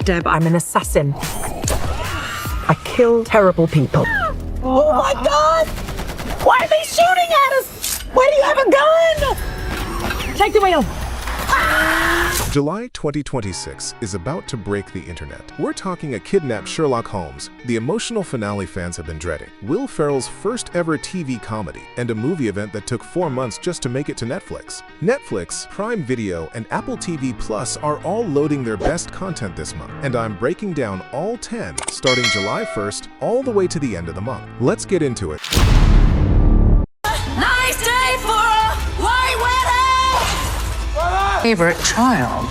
Deb, I'm an assassin. I kill terrible people. Oh my God! Why are they shooting at us? Why do you have a gun? Take the wheel. July 2026 is about to break the internet. We're talking a kidnapped Sherlock Holmes, the emotional finale fans have been dreading, Will Ferrell's first ever TV comedy, and a movie event that took 4 months just to make it to Netflix. Netflix, Prime Video, and Apple TV Plus are all loading their best content this month, and I'm breaking down all 10, starting July 1st, all the way to the end of the month. Let's get into it. Nice day for a white wedding! Favorite child.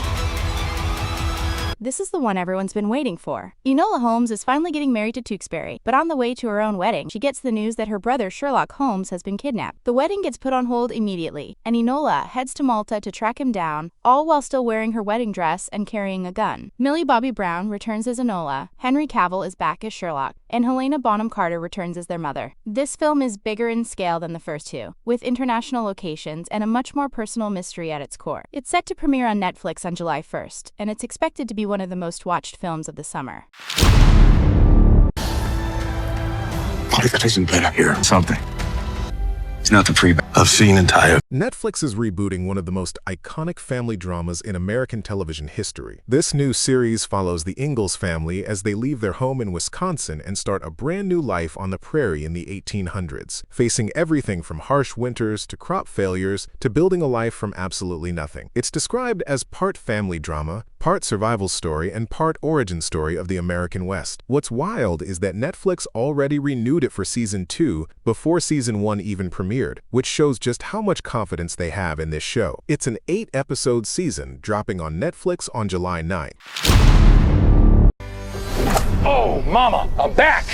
This is the one everyone's been waiting for. Enola Holmes is finally getting married to Tewksbury, but on the way to her own wedding, she gets the news that her brother Sherlock Holmes has been kidnapped. The wedding gets put on hold immediately, and Enola heads to Malta to track him down, all while still wearing her wedding dress and carrying a gun. Millie Bobby Brown returns as Enola, Henry Cavill is back as Sherlock, and Helena Bonham Carter returns as their mother. This film is bigger in scale than the first two, with international locations and a much more personal mystery at its core. It's set to premiere on Netflix on July 1st, and it's expected to be one of the most watched films of the summer. What if it isn't better here? Something. It's not the pre I've seen entire. Netflix is rebooting one of the most iconic family dramas in American television history. This new series follows the Ingalls family as they leave their home in Wisconsin and start a brand new life on the prairie in the 1800s, facing everything from harsh winters to crop failures to building a life from absolutely nothing. It's described as part family drama, part survival story, and part origin story of the American West. What's wild is that Netflix already renewed it for season 2 before season 1 even premiered, which shows just how much confidence they have in this show. It's an 8-episode season dropping on Netflix on July 9th. Oh, Mama, I'm back!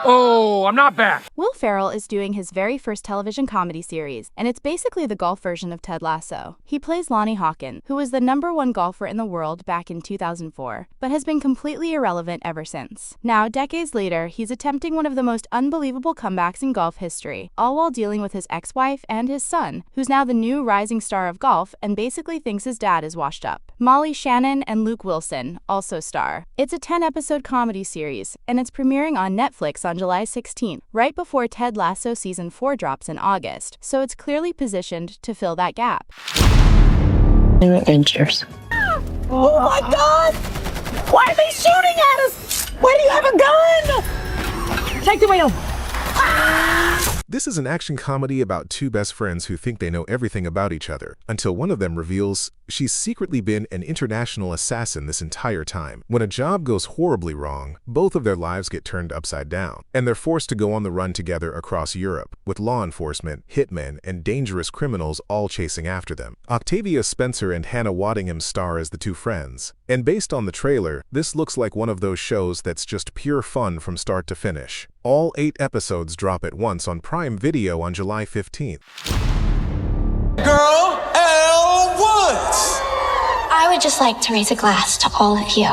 Oh, I'm not back! Will Ferrell is doing his very first television comedy series, and it's basically the golf version of Ted Lasso. He plays Lonnie Hawkins, who was the #1 golfer in the world back in 2004, but has been completely irrelevant ever since. Now, decades later, he's attempting one of the most unbelievable comebacks in golf history, all while dealing with his ex-wife and his son, who's now the new rising star of golf and basically thinks his dad is washed up. Molly Shannon and Luke Wilson also star. It's a 10-episode comedy series, and it's premiering on Netflix on July 16th, right before Ted Lasso Season 4 drops in August, so it's clearly positioned to fill that gap. New adventures. Oh my God! Why are they shooting at us? Why do you have a gun? Take the wheel. This is an action comedy about two best friends who think they know everything about each other, until one of them reveals she's secretly been an international assassin this entire time. When a job goes horribly wrong, both of their lives get turned upside down, and they're forced to go on the run together across Europe, with law enforcement, hitmen, and dangerous criminals all chasing after them. Octavia Spencer and Hannah Waddingham star as the two friends, and based on the trailer, this looks like one of those shows that's just pure fun from start to finish. All 8 episodes drop at once on Prime Video on July 15th. Girl, Elle Woods! I would just like to raise a glass to all of you,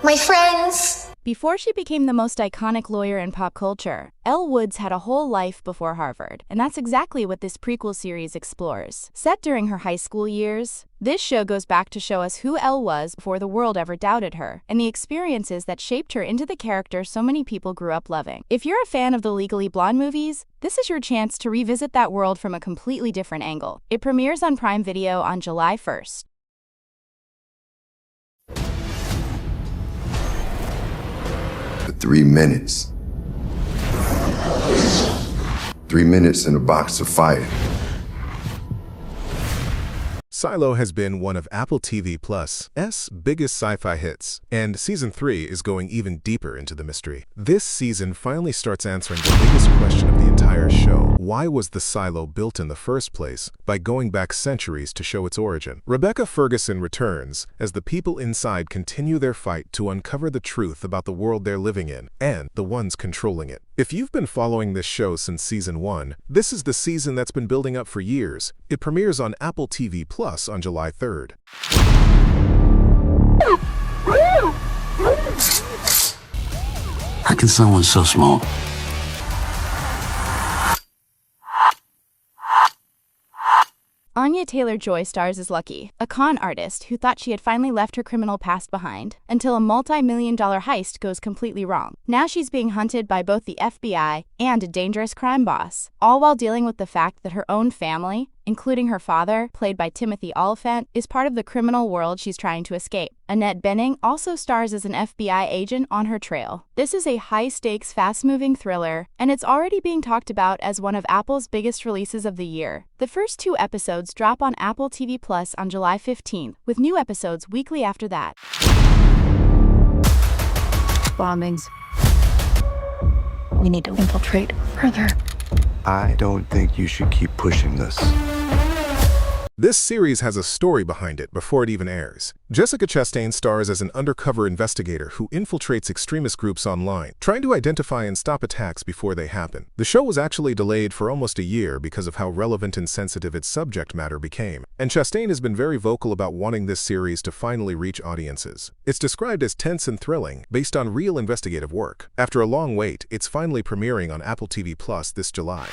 my friends. Before she became the most iconic lawyer in pop culture, Elle Woods had a whole life before Harvard, and that's exactly what this prequel series explores. Set during her high school years, this show goes back to show us who Elle was before the world ever doubted her, and the experiences that shaped her into the character so many people grew up loving. If you're a fan of the Legally Blonde movies, this is your chance to revisit that world from a completely different angle. It premieres on Prime Video on July 1st. For 3 minutes. 3 minutes in a box of fire. Silo has been one of Apple TV Plus's biggest sci-fi hits, and Season 3 is going even deeper into the mystery. This season finally starts answering the biggest question of the entire show. Why was the silo built in the first place? By going back centuries to show its origin. Rebecca Ferguson returns as the people inside continue their fight to uncover the truth about the world they're living in, and the ones controlling it. If you've been following this show since Season 1, this is the season that's been building up for years. It premieres on Apple TV Plus on July 3rd. How can someone so small? Anya Taylor-Joy stars as Lucky, a con artist who thought she had finally left her criminal past behind until a multi-million-dollar heist goes completely wrong. Now she's being hunted by both the FBI and a dangerous crime boss, all while dealing with the fact that her own family, including her father, played by Timothy Oliphant, is part of the criminal world she's trying to escape. Annette Bening also stars as an FBI agent on her trail. This is a high-stakes, fast-moving thriller, and it's already being talked about as one of Apple's biggest releases of the year. The first 2 episodes drop on Apple TV Plus on July 15th, with new episodes weekly after that. Bombings. We need to infiltrate further. I don't think you should keep pushing this. This series has a story behind it before it even airs. Jessica Chastain stars as an undercover investigator who infiltrates extremist groups online, trying to identify and stop attacks before they happen. The show was actually delayed for almost a year because of how relevant and sensitive its subject matter became, and Chastain has been very vocal about wanting this series to finally reach audiences. It's described as tense and thrilling, based on real investigative work. After a long wait, it's finally premiering on Apple TV Plus this July.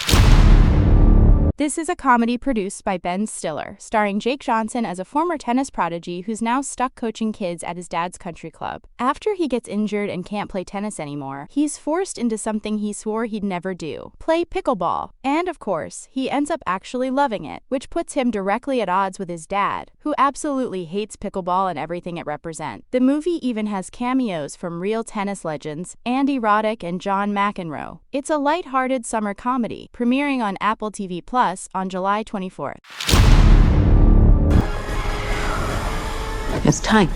This is a comedy produced by Ben Stiller, starring Jake Johnson as a former tennis prodigy who's now stuck coaching kids at his dad's country club. After he gets injured and can't play tennis anymore, he's forced into something he swore he'd never do: play pickleball. And of course, he ends up actually loving it, which puts him directly at odds with his dad, who absolutely hates pickleball and everything it represents. The movie even has cameos from real tennis legends Andy Roddick and John McEnroe. It's a light-hearted summer comedy, premiering on Apple TV Plus on July 24th. It's time.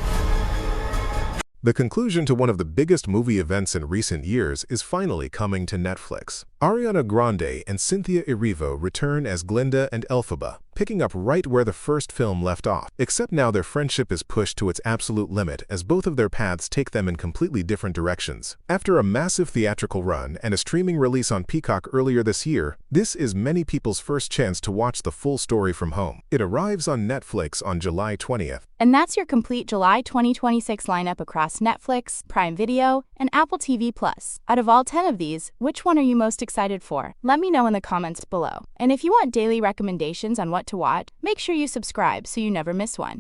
The conclusion to one of the biggest movie events in recent years is finally coming to Netflix. Ariana Grande and Cynthia Erivo return as Glinda and Elphaba, picking up right where the first film left off, except now their friendship is pushed to its absolute limit as both of their paths take them in completely different directions. After a massive theatrical run and a streaming release on Peacock earlier this year, this is many people's first chance to watch the full story from home. It arrives on Netflix on July 20th. And that's your complete July 2026 lineup across Netflix, Prime Video, and Apple TV+. Out of all 10 of these, which one are you most excited for? Let me know in the comments below. And if you want daily recommendations on what to watch, make sure you subscribe so you never miss one.